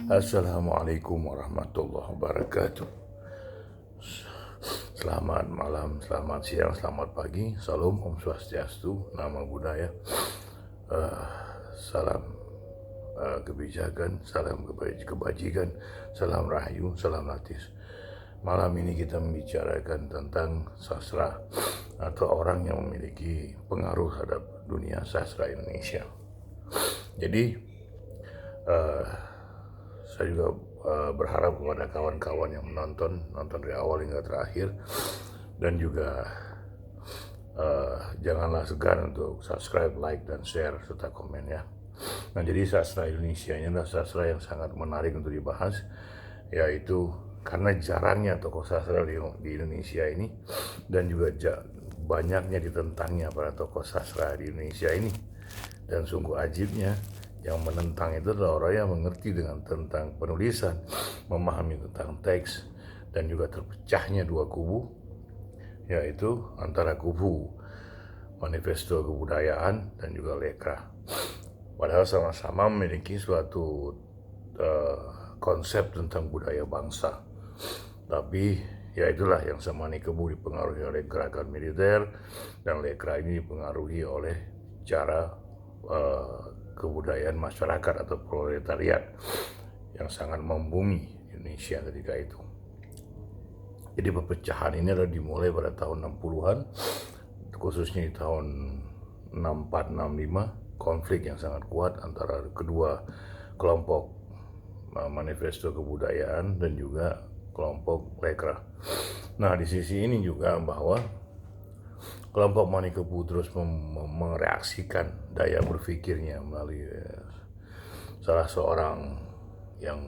Assalamualaikum warahmatullahi wabarakatuh. Selamat malam, selamat siang, selamat pagi. Salam, Om Swastiastu, Namo Buddhaya. Eh, Salam kebijakan, salam kebajikan, salam rahayu, salam latis. Malam ini kita membicarakan tentang sastra atau orang yang memiliki pengaruh terhadap dunia sastra Indonesia. Jadi eh, saya juga berharap kepada kawan-kawan yang nonton dari awal hingga terakhir, dan juga janganlah segan untuk subscribe, like, dan share serta komen ya. Nah, jadi sastra Indonesia ini adalah sastra yang sangat menarik untuk dibahas, yaitu karena jarangnya tokoh sastra di Indonesia ini, dan juga banyaknya ditentangnya para tokoh sastra di Indonesia ini. Dan sungguh ajibnya, yang menentang itu adalah orang yang mengerti tentang penulisan, memahami tentang teks, dan juga terpecahnya dua kubu, yaitu antara kubu Manifesto Kebudayaan dan juga Lekra. Padahal sama-sama memiliki suatu konsep tentang budaya bangsa. Tapi ya itulah, yang Samanikebu dipengaruhi oleh gerakan militer, dan Lekra ini dipengaruhi oleh cara kebudayaan masyarakat atau proletariat yang sangat membumi Indonesia ketika itu. Jadi perpecahan ini adalah dimulai pada tahun 60-an, khususnya di tahun 64-65, konflik yang sangat kuat antara kedua kelompok Manifesto Kebudayaan dan juga kelompok Lekra. Nah, di sisi ini juga bahwa kelompok Manikebu terus mereaksikan daya berpikirnya melalui salah seorang yang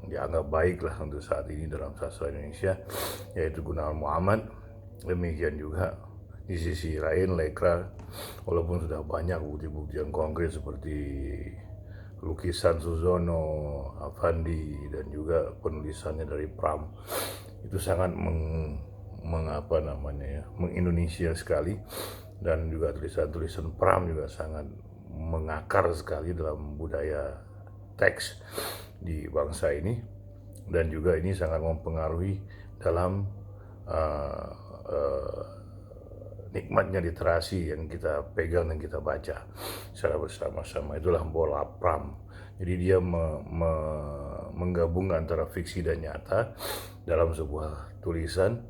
dianggap baiklah untuk saat ini dalam sastra Indonesia, yaitu Gunawan Muhammad. Demikian juga di sisi lain Lekra, walaupun sudah banyak bukti-bukti yang konkret seperti lukisan Suzono, Avandi, dan juga penulisannya dari Pram, itu sangat mengindonesia sekali, dan juga tulisan-tulisan Pram juga sangat mengakar sekali dalam budaya teks di bangsa ini, dan juga ini sangat mempengaruhi dalam nikmatnya literasi yang kita pegang dan kita baca secara bersama-sama. Itulah bola Pram. Jadi dia menggabungkan antara fiksi dan nyata dalam sebuah tulisan,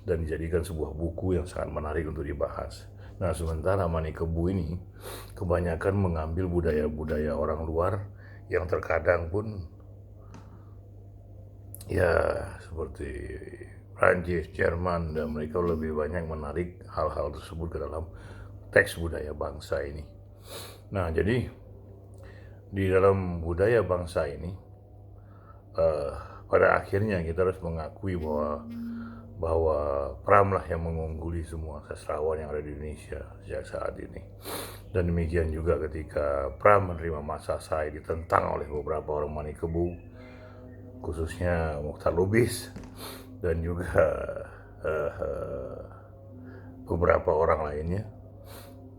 dan dijadikan sebuah buku yang sangat menarik untuk dibahas. Nah, sementara Manikebu ini kebanyakan mengambil budaya-budaya orang luar yang terkadang pun ya seperti Prancis, Jerman, dan mereka lebih banyak menarik hal-hal tersebut ke dalam teks budaya bangsa ini. Nah, jadi di dalam budaya bangsa ini, pada akhirnya kita harus mengakui bahwa Pram lah yang mengungguli semua sastrawan yang ada di Indonesia sejak saat ini. Dan demikian juga ketika Pram menerima masa saya ditentang oleh beberapa orang Manikebu, khususnya Mokhtar Lubis dan juga beberapa orang lainnya.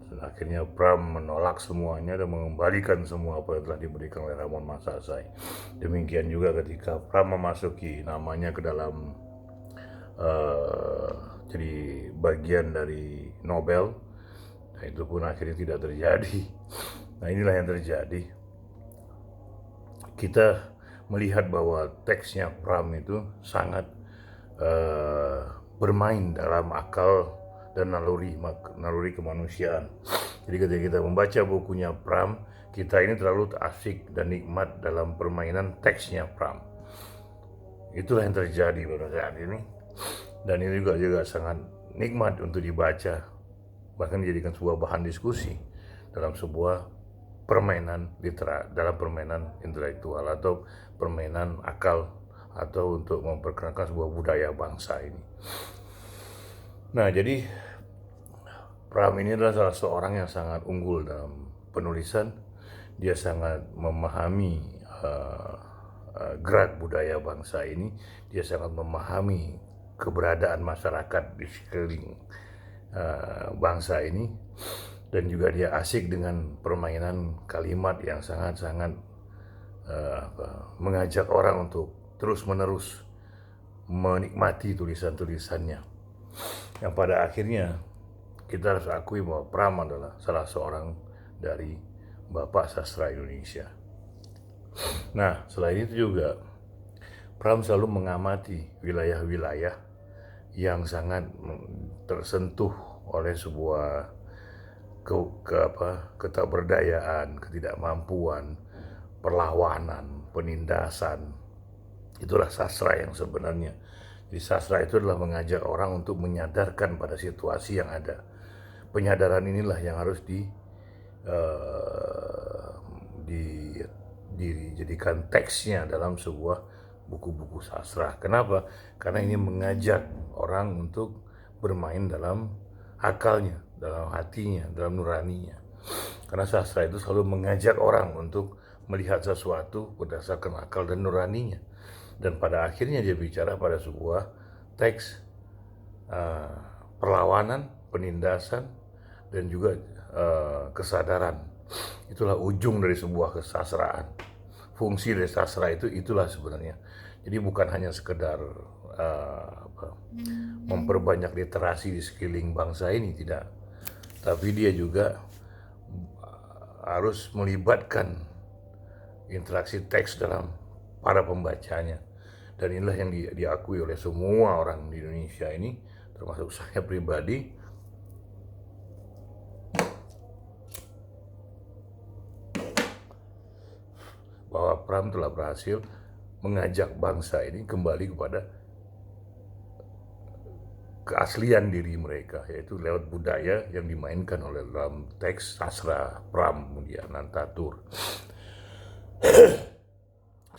Dan akhirnya Pram menolak semuanya dan mengembalikan semua apa yang telah diberikan oleh Ramon Magsaysay. Demikian juga ketika Pram memasuki namanya ke dalam jadi bagian dari Nobel, nah itu pun akhirnya tidak terjadi. Nah, inilah yang terjadi. Kita melihat bahwa teksnya Pram itu sangat bermain dalam akal dan naluri kemanusiaan. Jadi ketika kita membaca bukunya Pram, kita ini terlalu asik dan nikmat dalam permainan teksnya Pram. Itulah yang terjadi pada saat ini, dan ini juga sangat nikmat untuk dibaca, bahkan dijadikan sebuah bahan diskusi dalam sebuah permainan intelektual atau permainan akal, atau untuk memperkenalkan sebuah budaya bangsa ini. Nah, jadi Pram ini adalah salah seorang yang sangat unggul dalam penulisan. Dia sangat memahami gerak budaya bangsa ini. Dia sangat memahami keberadaan masyarakat di sekeliling bangsa ini, dan juga dia asik dengan permainan kalimat yang sangat-sangat mengajak orang untuk terus-menerus menikmati tulisan-tulisannya. Yang pada akhirnya kita harus akui bahwa Pram adalah salah seorang dari Bapak Sastra Indonesia. Nah, selain itu juga Pram selalu mengamati wilayah-wilayah yang sangat tersentuh oleh sebuah ketakberdayaan, ketidakmampuan, perlawanan, penindasan. Itulah sastra yang sebenarnya. Jadi sastra itu adalah mengajak orang untuk menyadarkan pada situasi yang ada. Penyadaran inilah yang harus dijadikan teksnya dalam sebuah buku-buku sastra. Kenapa? Karena ini mengajak orang untuk bermain dalam akalnya, dalam hatinya, dalam nuraninya. Karena sastra itu selalu mengajak orang untuk melihat sesuatu berdasarkan akal dan nuraninya. Dan pada akhirnya dia bicara pada sebuah teks perlawanan, penindasan, dan juga kesadaran. Itulah ujung dari sebuah kesastraan. Fungsi dari sastra itulah sebenarnya. Jadi bukan hanya sekedar memperbanyak literasi di sekeliling bangsa ini, tidak. Tapi dia juga harus melibatkan interaksi teks dalam para pembacanya. Dan inilah yang diakui oleh semua orang di Indonesia ini, termasuk saya pribadi, bahwa Pram telah berhasil mengajak bangsa ini kembali kepada keaslian diri mereka, yaitu lewat budaya yang dimainkan oleh dalam teks sastra Pram, kemudian Nantatur.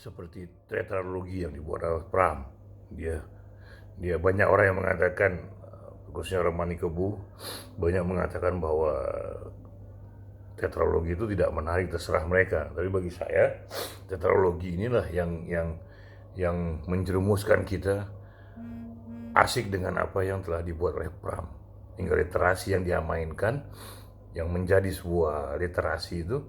Seperti tetralogi yang dibuat oleh Pram. Dia banyak orang yang mengatakan, khususnya orang Manikebu, banyak mengatakan bahwa tetralogi itu tidak menarik, terserah mereka. Tapi bagi saya, tetralogi inilah yang menjerumuskan kita asik dengan apa yang telah dibuat oleh Pram. Hingga literasi yang dia mainkan, yang menjadi sebuah literasi itu,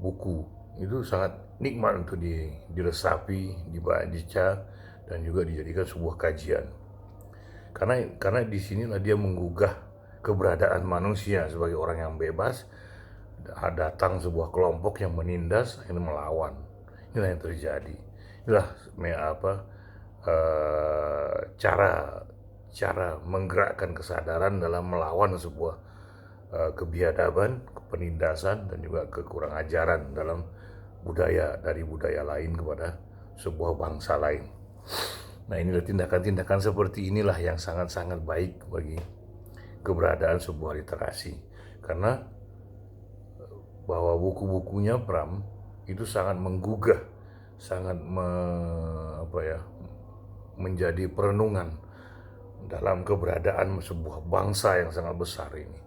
buku itu sangat nikmat untuk diresapi, dibaca, dan juga dijadikan sebuah kajian. Karena di sinilah dia menggugah keberadaan manusia sebagai orang yang bebas. Datang sebuah kelompok yang menindas, yang melawan. Inilah yang terjadi. Inilah cara menggerakkan kesadaran dalam melawan sebuah kebiadaban, penindasan, dan juga kekurang ajaran dalam dari budaya lain kepada sebuah bangsa lain. Nah, inilah tindakan-tindakan seperti inilah yang sangat-sangat baik bagi keberadaan sebuah literasi. Karena bahwa buku-bukunya Pram itu sangat menggugah, sangat menjadi perenungan dalam keberadaan sebuah bangsa yang sangat besar ini.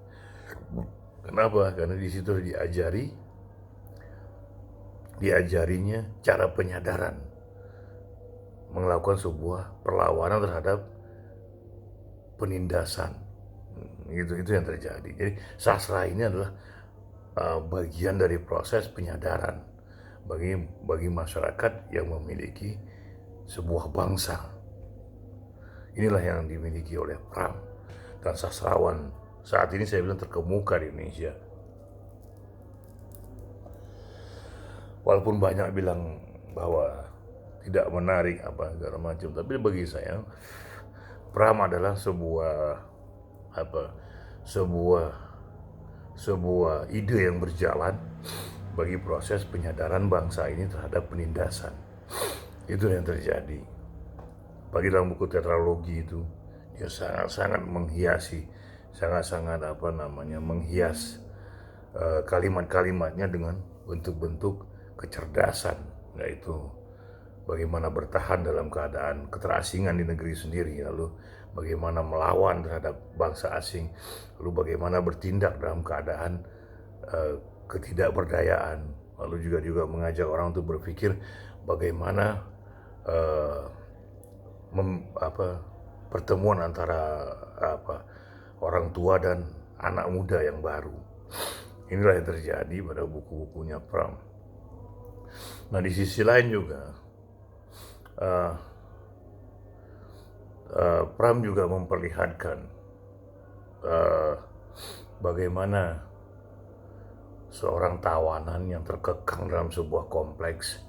Kenapa? Karena di situ diajarinya cara penyadaran, melakukan sebuah perlawanan terhadap penindasan. Itu yang terjadi. Jadi sastra ini adalah bagian dari proses penyadaran bagi masyarakat yang memiliki sebuah bangsa. Inilah yang dimiliki oleh Pram dan sastrawan saat ini saya bilang terkemuka di Indonesia. Walaupun banyak bilang bahwa tidak menarik segala macam, tapi bagi saya Pram adalah sebuah ide yang berjalan bagi proses penyadaran bangsa ini terhadap penindasan. Itu yang terjadi. Bagi dalam buku tetralogi itu, dia sangat-sangat menghiasi, menghias kalimat-kalimatnya dengan bentuk-bentuk kecerdasan, yaitu bagaimana bertahan dalam keadaan keterasingan di negeri sendiri, lalu bagaimana melawan terhadap bangsa asing, lalu bagaimana bertindak dalam keadaan ketidakberdayaan, lalu juga mengajak orang untuk berpikir bagaimana pertemuan antara orang tua dan anak muda yang baru. Inilah yang terjadi pada buku-bukunya Pram. Nah di sisi lain juga uh, Pram juga memperlihatkan uh, bagaimana seorang tawanan yang terkekang dalam sebuah kompleks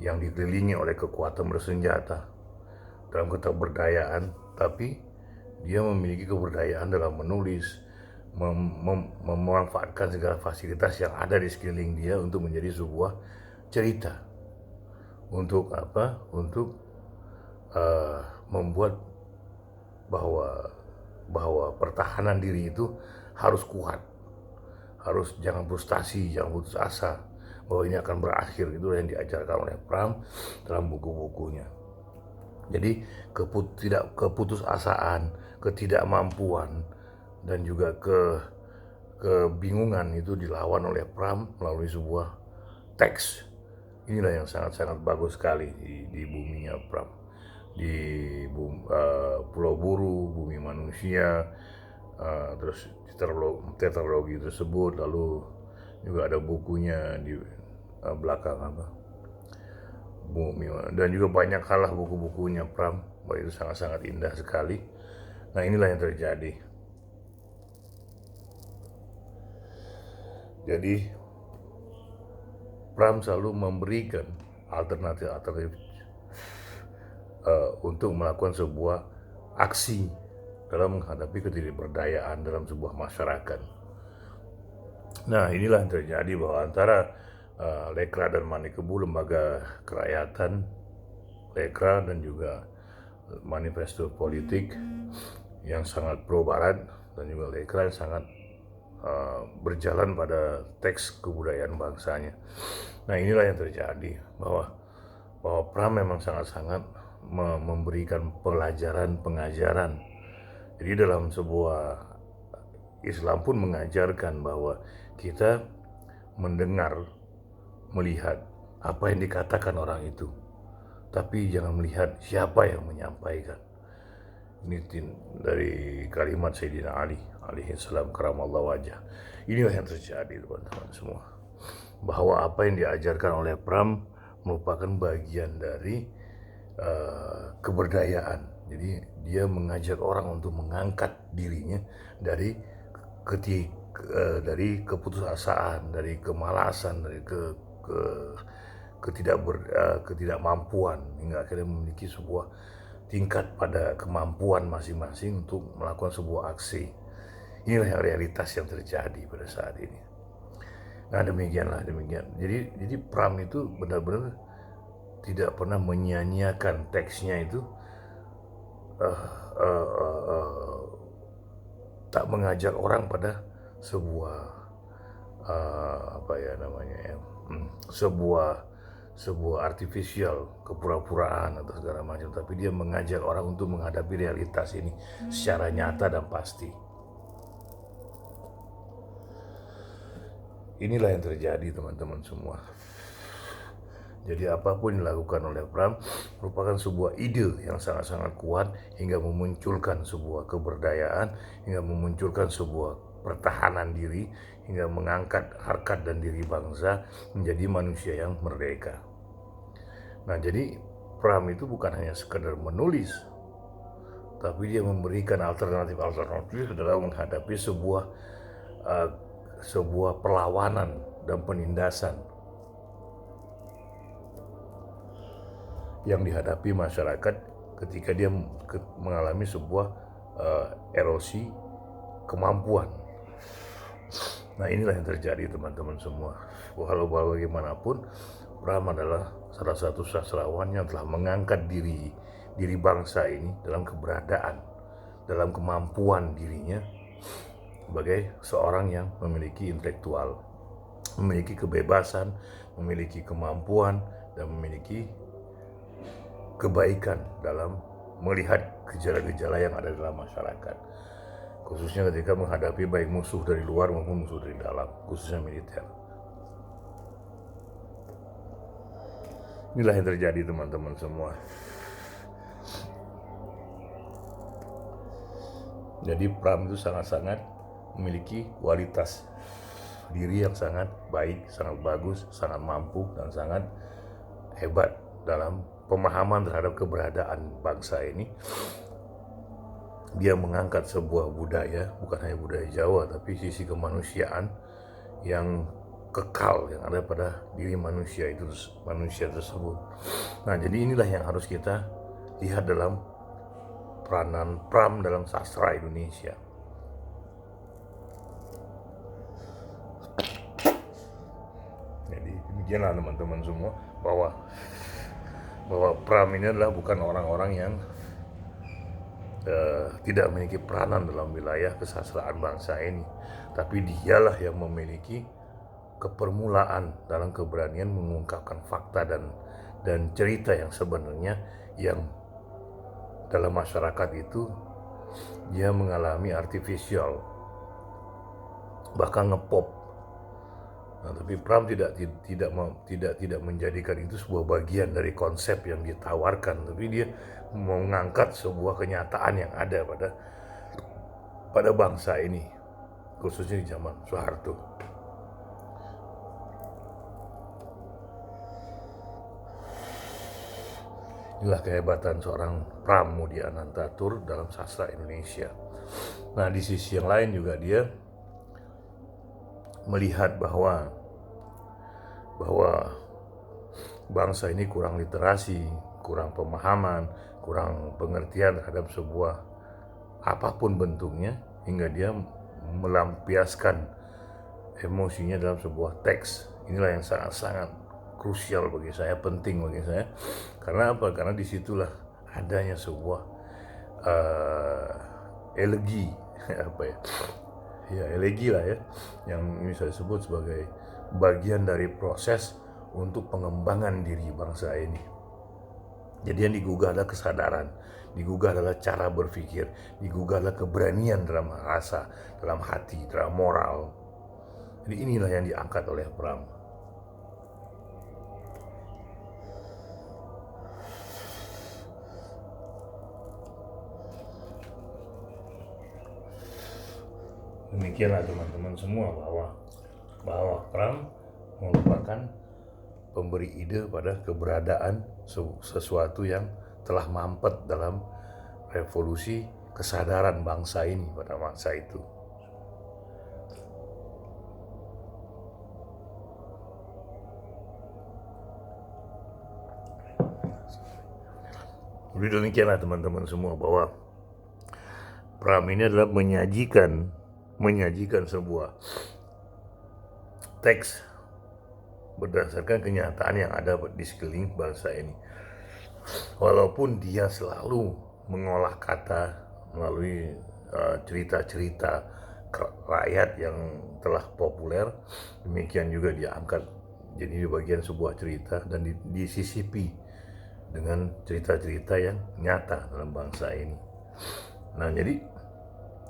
yang dikelilingi oleh kekuatan bersenjata dalam keterberdayaan, tapi dia memiliki keberdayaan dalam menulis, memanfaatkan segala fasilitas yang ada di sekeliling dia untuk menjadi sebuah cerita. Untuk apa? Untuk membuat bahwa pertahanan diri itu harus kuat, harus jangan frustasi, jangan putus asa bahwa ini akan berakhir. Itu yang diajarkan oleh Pram dalam buku-bukunya. Jadi keputusasaan, ketidakmampuan, dan juga kebingungan itu dilawan oleh Pram melalui sebuah teks. Inilah yang sangat-sangat bagus sekali di buminya Pram. Di Pulau Buru, Bumi Manusia, terus tetralogi tersebut, lalu juga ada bukunya di belakang apa, Bumi, dan juga banyak hal buku-bukunya Pram, bahwa itu sangat-sangat indah sekali. Nah inilah yang terjadi. Jadi Pram selalu memberikan alternatif untuk melakukan sebuah aksi dalam menghadapi ketidakberdayaan dalam sebuah masyarakat. Nah inilah yang terjadi bahwa antara Lekra dan Manikebu, lembaga kerakyatan Lekra dan juga manifesto politik yang sangat pro barat, dan juga Lekra yang sangat berjalan pada teks kebudayaan bangsanya. Nah inilah yang terjadi bahwa Pram memang sangat-sangat memberikan pelajaran, pengajaran. Jadi dalam sebuah Islam pun mengajarkan bahwa kita mendengar, melihat apa yang dikatakan orang itu, tapi jangan melihat siapa yang menyampaikan. Ini dari kalimat Sayyidina Ali alaihi salam karamallahu wajah. Inilah yang terjadi teman-teman semua, bahwa apa yang diajarkan oleh Pram merupakan bagian dari keberdayaan. Jadi dia mengajak orang untuk mengangkat dirinya dari dari keputusasaan, dari kemalasan, dari ketidakmampuan, hingga akhirnya memiliki sebuah tingkat pada kemampuan masing-masing untuk melakukan sebuah aksi. Inilah yang realitas yang terjadi pada saat ini. Nah demikian. Jadi Pram itu benar-benar tidak pernah menyia-nyiakan teksnya itu, tak mengajak orang pada sebuah sebuah artifisial, kepura-puraan atau segala macam, tapi dia mengajak orang untuk menghadapi realitas ini secara nyata dan pasti. Inilah yang terjadi teman-teman semua. Jadi apapun yang dilakukan oleh Pram merupakan sebuah ide yang sangat-sangat kuat, hingga memunculkan sebuah keberdayaan, hingga memunculkan sebuah pertahanan diri, hingga mengangkat harkat dan diri bangsa menjadi manusia yang merdeka. Nah jadi Pram itu bukan hanya sekedar menulis, tapi dia memberikan alternatif dalam menghadapi sebuah perlawanan dan penindasan yang dihadapi masyarakat ketika dia mengalami sebuah erosi kemampuan. Nah inilah yang terjadi teman-teman semua. Walau bagaimanapun, Pram adalah salah satu sastrawan yang telah mengangkat diri bangsa ini dalam keberadaan, dalam kemampuan dirinya sebagai seorang yang memiliki intelektual, memiliki kebebasan, memiliki kemampuan, dan memiliki kebaikan dalam melihat gejala-gejala yang ada dalam masyarakat, khususnya ketika menghadapi baik musuh dari luar maupun musuh dari dalam, khususnya militer. Inilah yang terjadi teman-teman semua. Jadi Pram itu sangat-sangat memiliki kualitas diri yang sangat baik, sangat bagus, sangat mampu, dan sangat hebat dalam pemahaman terhadap keberadaan bangsa ini. Dia mengangkat sebuah budaya, bukan hanya budaya Jawa, tapi sisi kemanusiaan yang kekal yang ada pada diri manusia tersebut. Nah, jadi inilah yang harus kita lihat dalam peranan Pram dalam sastra Indonesia. Jadi demikianlah teman-teman semua, bahwa Pram ini adalah bukan orang-orang yang tidak memiliki peranan dalam wilayah kesastraan bangsa ini, tapi dialah yang memiliki kepermulaan dalam keberanian mengungkapkan fakta dan cerita yang sebenarnya, yang dalam masyarakat itu dia mengalami artifisial, bahkan ngepop. Nah, tapi Pram tidak menjadikan itu sebuah bagian dari konsep yang ditawarkan, tapi dia mengangkat sebuah kenyataan yang ada pada bangsa ini, khususnya di zaman Soeharto. Inilah kehebatan seorang Pramoedya Anantatur dalam sastra Indonesia. Nah, di sisi yang lain juga dia melihat bahwa bangsa ini kurang literasi, kurang pemahaman, kurang pengertian terhadap sebuah apapun bentuknya, hingga dia melampiaskan emosinya dalam sebuah teks. Inilah yang sangat-sangat krusial bagi saya, penting bagi saya. Karena apa? Karena disitulah adanya sebuah elegi, elegi lah ya, yang bisa disebut sebagai bagian dari proses untuk pengembangan diri bangsa ini. Jadi yang digugah adalah kesadaran, digugah adalah cara berpikir, digugah adalah keberanian dalam rasa, dalam hati, dalam moral. Jadi inilah yang diangkat oleh Pram. Demikianlah teman-teman semua, bahwa Pram merupakan pemberi ide pada keberadaan sesuatu yang telah mampet dalam revolusi kesadaran bangsa ini pada masa itu. Jadi demikianlah teman-teman semua, bahwa Pram ini adalah menyajikan sebuah teks berdasarkan kenyataan yang ada di sekeliling bangsa ini. Walaupun dia selalu mengolah kata melalui cerita-cerita rakyat yang telah populer, demikian juga dia angkat jadi bagian sebuah cerita dan disisipi dengan cerita-cerita yang nyata dalam bangsa ini. Nah, jadi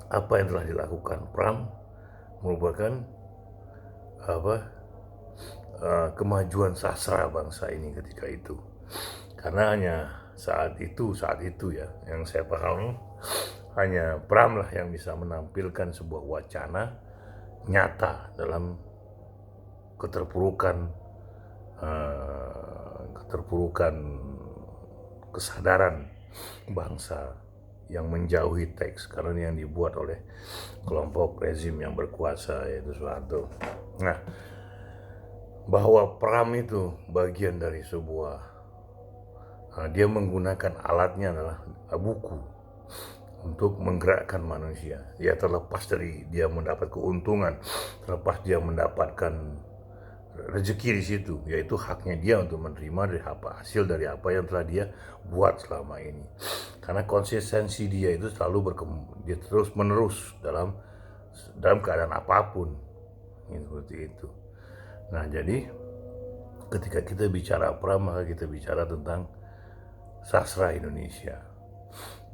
apa yang telah dilakukan Pram merupakan kemajuan sastra bangsa ini ketika itu. Karena hanya saat itu ya, yang saya pahami, hanya Pram lah yang bisa menampilkan sebuah wacana nyata dalam keterpurukan kesadaran bangsa yang menjauhi teks, karena yang dibuat oleh kelompok rezim yang berkuasa, yaitu Soeharto. Nah, bahwa Pram itu bagian dari sebuah, dia menggunakan alatnya adalah buku untuk menggerakkan manusia. Ya, terlepas dari dia mendapat keuntungan, terlepas dia mendapatkan rezeki di situ, yaitu haknya dia untuk menerima dari hasil dari apa yang telah dia buat selama ini. Karena konsistensi dia itu selalu dia terus menerus dalam keadaan apapun, seperti itu. Nah, jadi ketika kita bicara Pram, maka kita bicara tentang sastra Indonesia.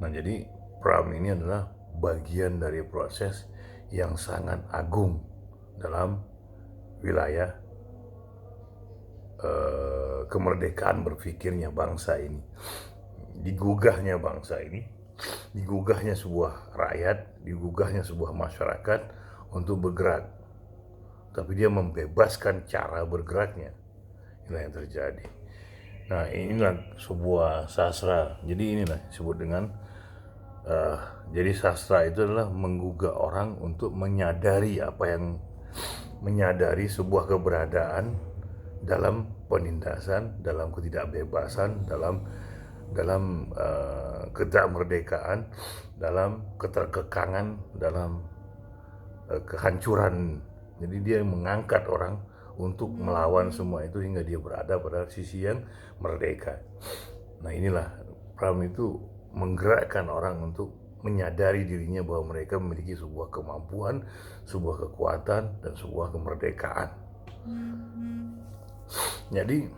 Nah, jadi Pram ini adalah bagian dari proses yang sangat agung dalam wilayah kemerdekaan berpikirnya bangsa ini, digugahnya bangsa ini, digugahnya sebuah rakyat, digugahnya sebuah masyarakat untuk bergerak tapi dia membebaskan cara bergeraknya. Inilah yang terjadi. Nah, inilah sebuah sastra. Jadi inilah disebut dengan jadi sastra itu adalah menggugah orang untuk menyadari sebuah keberadaan dalam penindasan, dalam ketidakbebasan, dalam ketidakmerdekaan, dalam keterkekangan, dalam kehancuran. Jadi dia mengangkat orang untuk melawan semua itu hingga dia berada pada sisi yang merdeka. Nah, inilah Pram itu menggerakkan orang untuk menyadari dirinya bahwa mereka memiliki sebuah kemampuan, sebuah kekuatan, dan sebuah kemerdekaan. Jadi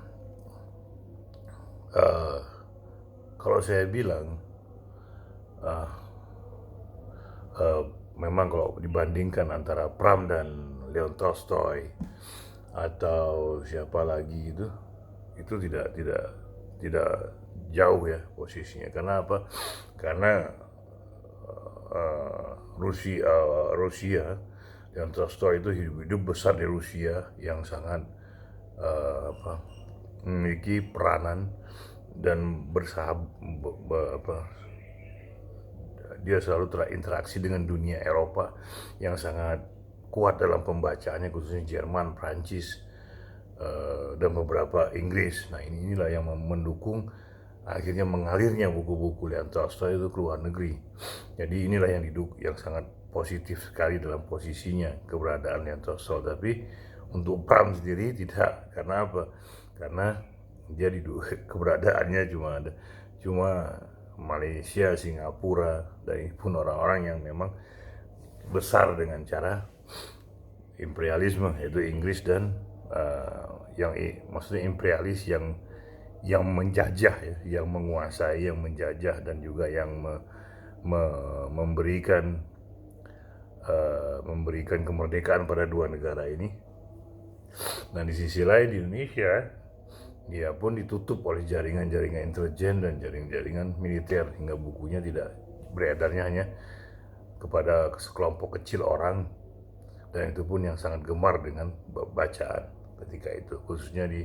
kalau saya bilang memang kalau dibandingkan antara Pram dan Leon Tolstoy atau siapa lagi itu tidak jauh ya posisinya. Karena apa? Karena Rusia Leon Tolstoy itu hidup besar di Rusia yang sangat memiliki peranan dan dia selalu terinteraksi dengan dunia Eropa yang sangat kuat dalam pembacaannya, khususnya Jerman, Prancis, dan beberapa Inggris. Nah, inilah yang mendukung akhirnya mengalirnya buku-buku Leon Tolstoy itu ke luar negeri. Jadi inilah yang sangat positif sekali dalam posisinya keberadaan Leon Tolstoy. Tapi untuk Pram sendiri tidak. Karena apa? Karena dia keberadaannya cuma Malaysia, Singapura, dan pun orang-orang yang memang besar dengan cara imperialisme, yaitu Inggris dan maksudnya imperialis yang menjajah ya, yang menguasai, yang menjajah, dan juga yang memberikan kemerdekaan pada dua negara ini. Nah, di sisi lain di Indonesia, dia pun ditutup oleh jaringan-jaringan intelijen dan jaringan militer hingga bukunya tidak beredarnya hanya kepada sekelompok kecil orang, dan itu pun yang sangat gemar dengan bacaan ketika itu, khususnya di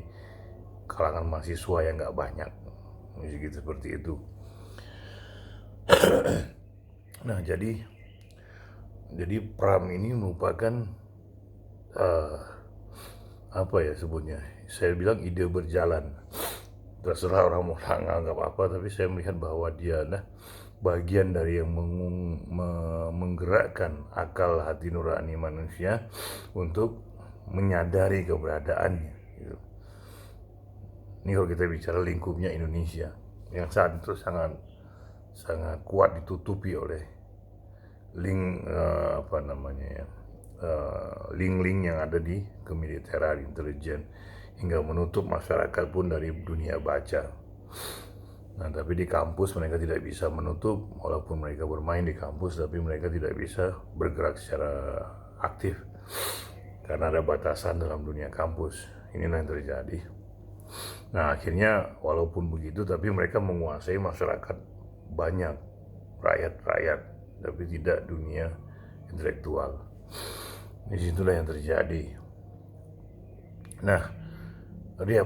kalangan mahasiswa yang nggak banyak, gitu seperti itu. Nah, jadi Pram ini merupakan apa ya sebutnya? Saya bilang ide berjalan. Terserah orang mau nganggap apa, tapi saya melihat bahwa dia adalah bagian dari yang menggerakkan akal hati nurani manusia untuk menyadari keberadaannya. Gitu. Ini kalau kita bicara lingkupnya Indonesia, yang saat itu sangat kuat ditutupi oleh link-link yang ada di kemiliteran, intelijen, hingga menutup masyarakat pun dari dunia baca. Nah, tapi di kampus mereka tidak bisa menutup, walaupun mereka bermain di kampus, tapi mereka tidak bisa bergerak secara aktif karena ada batasan dalam dunia kampus. Inilah yang terjadi. Nah, akhirnya walaupun begitu, tapi mereka menguasai masyarakat banyak, rakyat, tapi tidak dunia intelektual. Disitulah yang terjadi. Nah,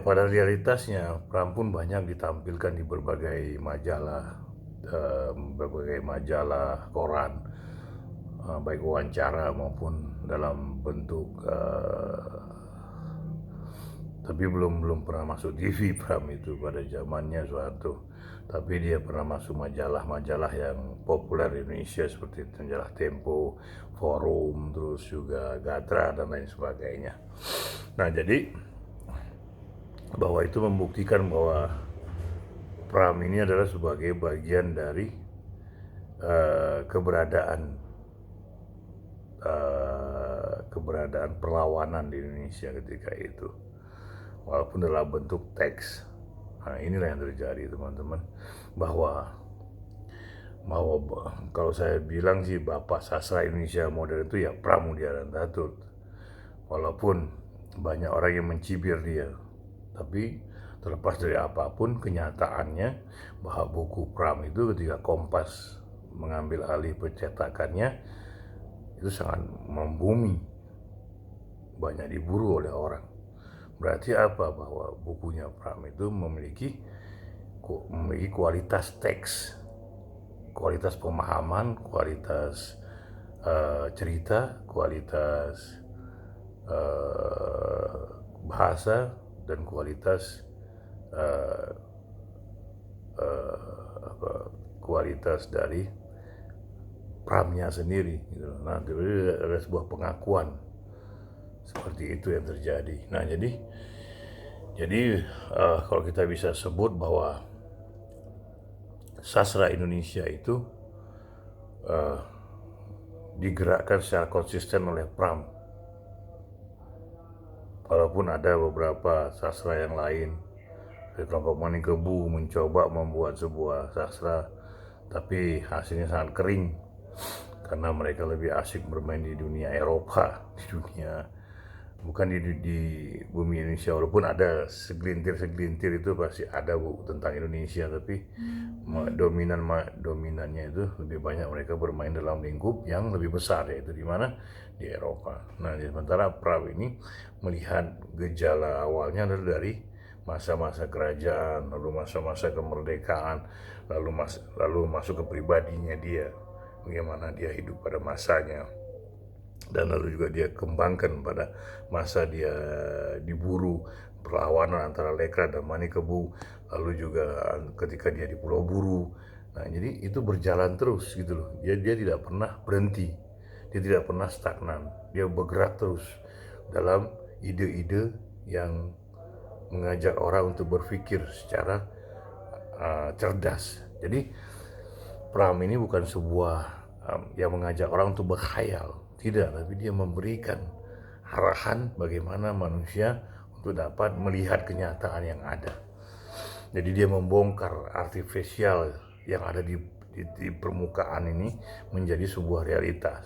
pada realitasnya Pram pun banyak ditampilkan di berbagai majalah, koran, baik wawancara maupun dalam bentuk tapi belum pernah masuk TV Pram itu pada zamannya suatu. Tapi dia pernah masuk majalah-majalah yang populer di Indonesia seperti majalah Tempo, Forum, terus juga Gatra dan lain sebagainya. Nah, jadi bahwa itu membuktikan bahwa Pram ini adalah sebagai bagian dari keberadaan perlawanan di Indonesia ketika itu, walaupun dalam bentuk teks. Nah, inilah yang terjadi teman-teman, bahwa kalau saya bilang sih bapak sastra Indonesia modern itu ya Pramudia Antaturk, walaupun banyak orang yang mencibir dia, tapi terlepas dari apapun kenyataannya bahwa buku Pram itu ketika Kompas mengambil alih percetakannya itu sangat membumi banyak diburu oleh orang. Berarti apa? Bahwa bukunya Pram itu memiliki kualitas teks, kualitas pemahaman, kualitas cerita, kualitas bahasa, dan kualitas uh, kualitas dari Pramnya sendiri gitu. Nah, jadi ada sebuah pengakuan seperti itu yang terjadi. Nah, jadi kalau kita bisa sebut bahwa sastra Indonesia itu digerakkan secara konsisten oleh Pram. Walaupun ada beberapa sastra yang lain, kelompok Manikebu mencoba membuat sebuah sastra, tapi hasilnya sangat kering karena mereka lebih asik bermain di dunia Eropa, di dunia bukan di bumi Indonesia. Walaupun ada segelintir itu pasti ada tentang Indonesia, tapi dominannya itu lebih banyak mereka bermain dalam lingkup yang lebih besar, yaitu di mana, di Eropa. Nah, sementara Pram ini melihat gejala awalnya adalah dari masa-masa kerajaan, lalu masa-masa kemerdekaan, lalu masuk ke pribadinya dia, bagaimana dia hidup pada masanya, dan lalu juga dia kembangkan pada masa dia diburu, perlawanan antara Lekra dan Manikebu, lalu juga ketika dia di Pulau Buru. Nah, jadi itu berjalan terus gitu loh. Dia tidak pernah berhenti, dia tidak pernah stagnan, dia bergerak terus dalam ide-ide yang mengajak orang untuk berpikir secara cerdas. Jadi Pram ini bukan sebuah yang mengajak orang untuk berkhayal, tidak, tapi dia memberikan arahan bagaimana manusia untuk dapat melihat kenyataan yang ada. Jadi dia membongkar artifisial yang ada di permukaan ini menjadi sebuah realitas.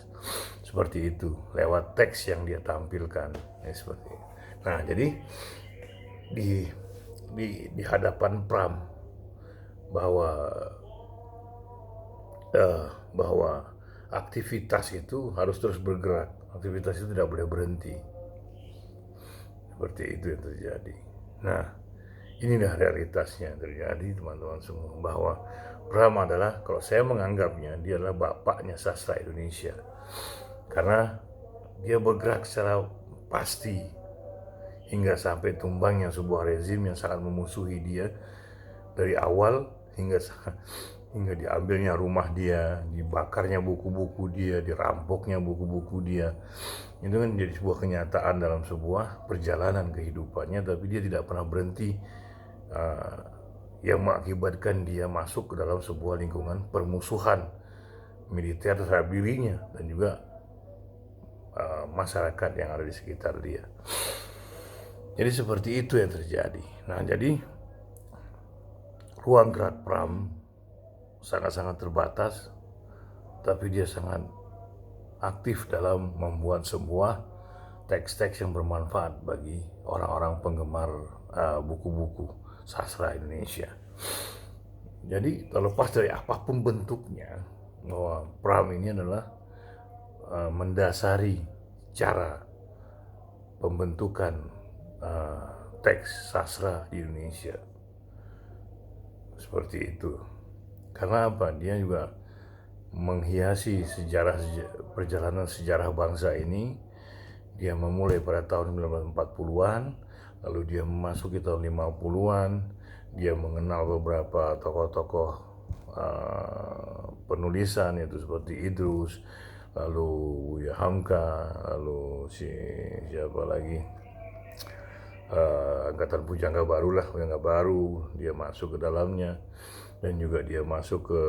Seperti itu, lewat teks yang dia tampilkan. Seperti itu. Nah, jadi di hadapan Pram bahwa aktivitas itu harus terus bergerak, aktivitas itu tidak boleh berhenti. Seperti itu yang terjadi. Nah, inilah realitasnya yang terjadi, teman-teman semua, bahwa Pram adalah, kalau saya menganggapnya, dia adalah bapaknya sastra Indonesia, karena dia bergerak secara pasti hingga sampai tumbangnya sebuah rezim yang sangat memusuhi dia dari awal, hingga diambilnya rumah dia, dibakarnya buku-buku dia, dirampoknya buku-buku dia. Itu kan jadi sebuah kenyataan dalam sebuah perjalanan kehidupannya, tapi dia tidak pernah berhenti, yang mengakibatkan dia masuk ke dalam sebuah lingkungan permusuhan militer terhadap dirinya dan juga masyarakat yang ada di sekitar dia. Jadi seperti itu yang terjadi. Nah, jadi ruang gerak Pram sangat-sangat terbatas, tapi dia sangat aktif dalam membuat sebuah teks-teks yang bermanfaat bagi orang-orang penggemar buku-buku sastra Indonesia. Jadi terlepas dari apapun bentuknya, bahwa Pram ini adalah mendasari cara pembentukan teks sastra di Indonesia. Seperti itu. Karena apa? Dia juga menghiasi perjalanan sejarah bangsa ini. Dia memulai pada tahun 1940-an, lalu dia memasuki tahun 50-an. Dia mengenal beberapa tokoh-tokoh penulisan, yaitu seperti Idrus, lalu Buya Hamka, lalu siapa lagi, angkatan Pujangga Baru lah, Pujangga Baru, dia masuk ke dalamnya. Dan juga dia masuk ke,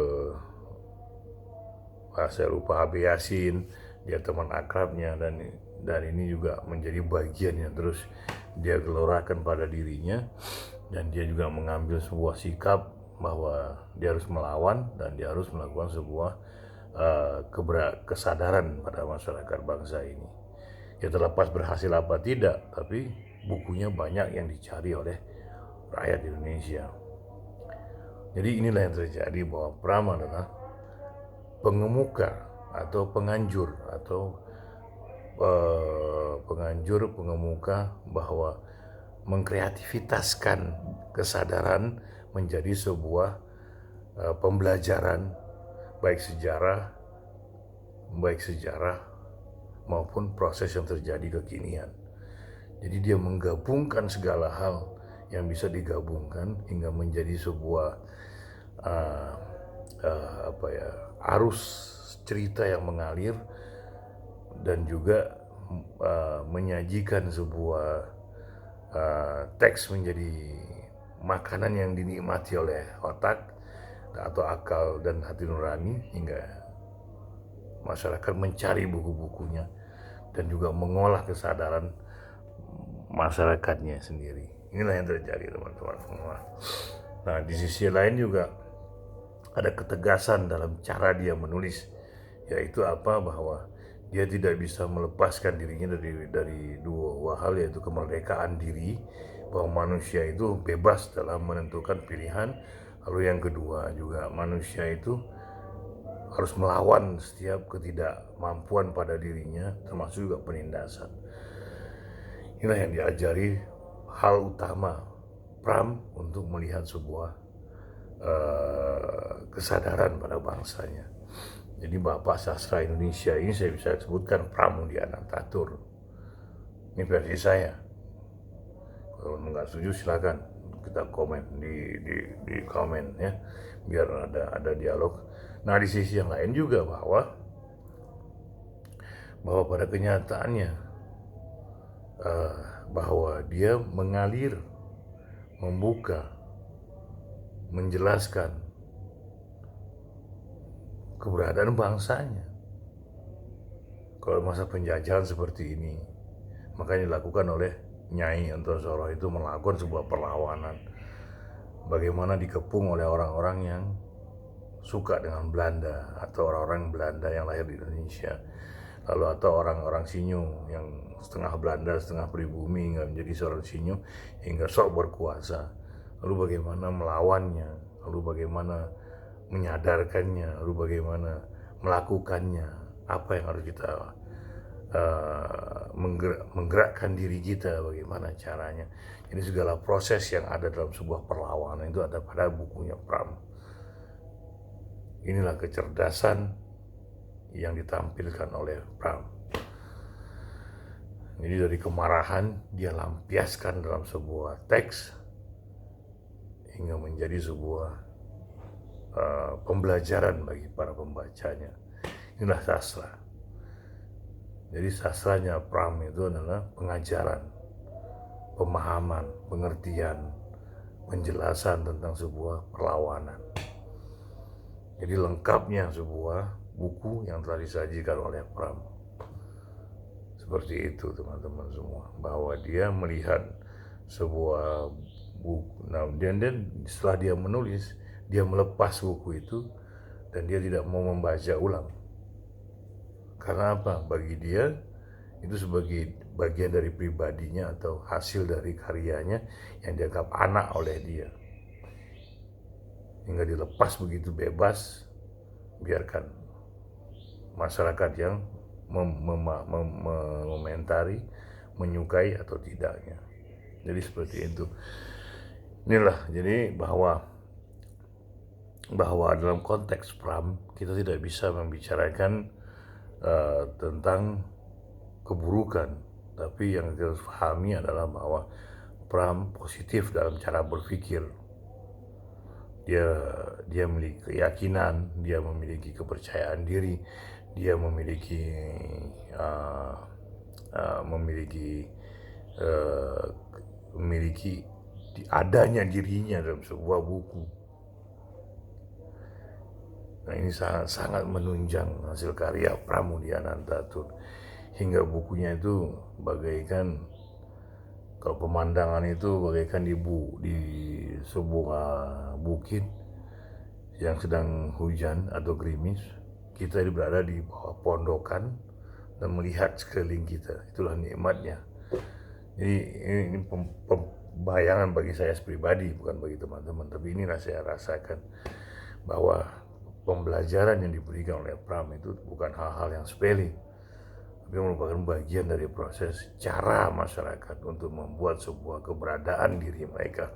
saya lupa, Habib Yasin, dia teman akrabnya, dan ini juga menjadi bagian yang terus dia gelorakan pada dirinya. Dan dia juga mengambil sebuah sikap bahwa dia harus melawan dan dia harus melakukan sebuah kesadaran pada masyarakat bangsa ini. Ya, terlepas berhasil apa tidak, tapi bukunya banyak yang dicari oleh rakyat Indonesia. Jadi inilah yang terjadi, bahwa Pram adalah pengemuka atau penganjur atau penganjur, pengemuka bahwa mengkreativitaskan kesadaran menjadi sebuah pembelajaran baik sejarah maupun proses yang terjadi kekinian. Jadi dia menggabungkan segala hal yang bisa digabungkan hingga menjadi sebuah arus cerita yang mengalir dan juga menyajikan sebuah teks menjadi makanan yang dinikmati oleh otak atau akal dan hati nurani, hingga masyarakat mencari buku-bukunya dan juga mengolah kesadaran masyarakatnya sendiri. Inilah yang terjadi, teman-teman semua. Nah, di sisi lain juga ada ketegasan dalam cara dia menulis, yaitu bahwa dia tidak bisa melepaskan dirinya dari dua hal, yaitu kemerdekaan diri, bahwa manusia itu bebas dalam menentukan pilihan. Lalu yang kedua juga, manusia itu harus melawan setiap ketidakmampuan pada dirinya, termasuk juga penindasan. Inilah yang diajari hal utama Pram untuk melihat sebuah kesadaran pada bangsanya. Jadi Bapak Sastra Indonesia ini saya bisa sebutkan Pramudianantatur. Ini versi saya. Kalau nggak setuju silakan kita komen di komen ya, biar ada dialog. Nah, di sisi yang lain juga bahwa pada kenyataannya bahwa dia mengalir, membuka, menjelaskan keberadaan bangsanya. Kalau masa penjajahan seperti ini, makanya dilakukan oleh Nyai Antosoro itu melakukan sebuah perlawanan. Bagaimana dikepung oleh orang-orang yang suka dengan Belanda, atau orang-orang Belanda yang lahir di Indonesia, lalu atau orang-orang Sinyu yang setengah Belanda setengah pribumi hingga menjadi seorang Sinyu hingga sok berkuasa. Lalu bagaimana melawannya, lalu bagaimana menyadarkannya, lalu bagaimana melakukannya, apa yang harus kita menggerakkan diri kita, bagaimana caranya. Jadi segala proses yang ada dalam sebuah perlawanan itu ada pada bukunya Pram. Inilah kecerdasan yang ditampilkan oleh Pram. Jadi dari kemarahan dia lampiaskan dalam sebuah teks hingga menjadi sebuah pembelajaran bagi para pembacanya. Inilah sastra. Jadi sastranya Pram itu adalah pengajaran, pemahaman, pengertian, penjelasan tentang sebuah perlawanan. Jadi lengkapnya sebuah buku yang telah disajikan oleh Pram. Seperti itu teman-teman semua, bahwa dia melihat sebuah buku. Nah, dan setelah dia menulis, dia melepas buku itu dan dia tidak mau membaca ulang. Karena apa? Bagi dia itu sebagai bagian dari pribadinya atau hasil dari karyanya yang dianggap anak oleh dia. Hingga dilepas begitu bebas, biarkan masyarakat yang mengomentari, menyukai atau tidaknya. Jadi seperti itu. Inilah, jadi bahwa dalam konteks Pram kita tidak bisa membicarakan tentang keburukan, tapi yang kita harus pahami adalah bahwa Pram positif dalam cara berpikir. Dia memiliki keyakinan, dia memiliki kepercayaan diri, dia memiliki adanya dirinya dalam sebuah buku. Nah, ini sangat menunjang hasil karya Pramudianantatur, hingga bukunya itu bagaikan, kalau pemandangan itu bagaikan di sebuah bukit yang sedang hujan atau gerimis. Kita berada di bawah pondokan dan melihat sekeliling kita. Itulah nikmatnya. Jadi ini bayangan bagi saya pribadi, bukan bagi teman-teman, tapi inilah saya rasakan bahwa pembelajaran yang diberikan oleh Pram itu bukan hal-hal yang sepele, tapi merupakan bagian dari proses cara masyarakat untuk membuat sebuah keberadaan diri mereka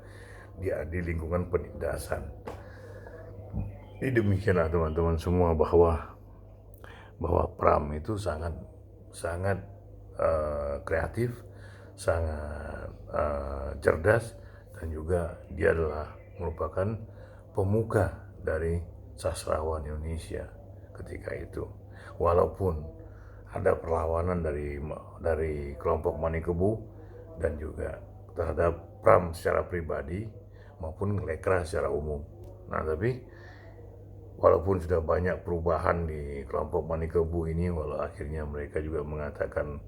di lingkungan penindasan. Jadi demikianlah teman-teman semua, bahwa Pram itu sangat sangat kreatif, sangat cerdas, dan juga dia adalah merupakan pemuka dari sastrawan Indonesia ketika itu. Walaupun ada perlawanan dari kelompok Manikebu dan juga terhadap Pram secara pribadi maupun Lekra secara umum. Nah, tapi walaupun sudah banyak perubahan di kelompok Manikebu ini, walau akhirnya mereka juga mengatakan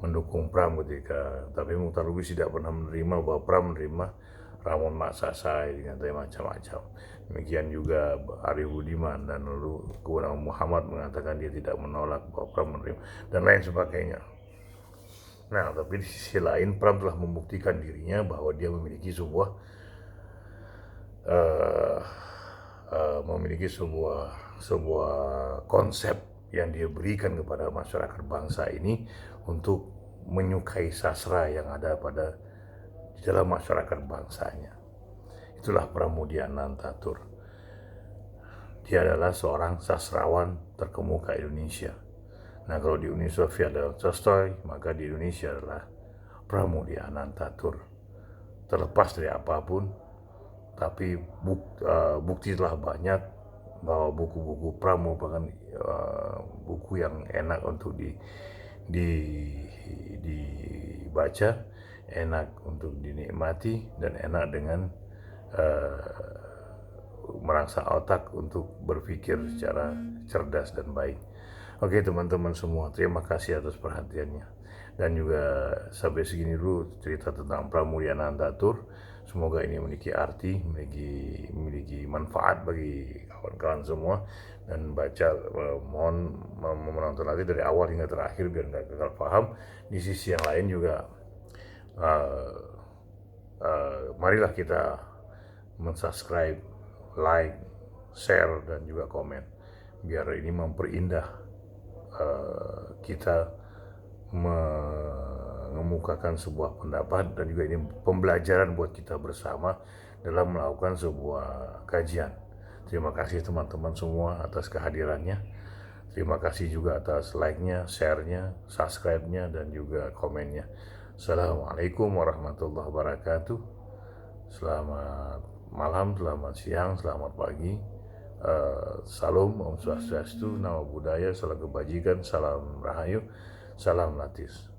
mendukung Pram ketika, tapi Mukhtar Lubis tidak pernah menerima bahwa Pram menerima Ramon Maksasai dengan macam-macam. Demikian juga Arif Budiman, dan lalu kemudian Muhammad mengatakan dia tidak menolak bahwa Pram menerima, dan lain sebagainya. Nah, tapi di sisi lain Pram telah membuktikan dirinya bahwa dia memiliki sebuah konsep yang dia berikan kepada masyarakat bangsa ini untuk menyukai sastra yang ada di dalam masyarakat bangsanya. Itulah Pramoedya Anantatur. Dia adalah seorang sastrawan terkemuka Indonesia. Nah, kalau di Uni Soviet adalah Tolstoy, maka di Indonesia adalah Pramoedya Anantatur. Terlepas dari apapun, tapi bukti telah banyak bahwa buku-buku Pram merupakan buku yang enak untuk dibaca, enak untuk dinikmati, dan enak dengan merangsang otak untuk berpikir secara cerdas dan baik. Oke teman-teman semua, terima kasih atas perhatiannya. Dan juga sampai segini dulu cerita tentang Pramoedya Anantatur. Semoga ini memiliki arti, memiliki manfaat bagi kawan-kawan semua. Dan mohon menonton lagi dari awal hingga terakhir biar nggak gagal paham. Di sisi yang lain juga, marilah kita mensubscribe, like, share, dan juga komen, biar ini memperindah kita mengemukakan sebuah pendapat, dan juga ini pembelajaran buat kita bersama dalam melakukan sebuah kajian. Terima kasih teman-teman semua atas kehadirannya. Terima kasih juga atas like-nya, share-nya, subscribe-nya, dan juga komennya. Assalamualaikum warahmatullahi wabarakatuh. Selamat malam, selamat siang, selamat pagi. Salam, Om Swastiastu, Namo Buddhaya, salam kebajikan, salam rahayu, salam latis.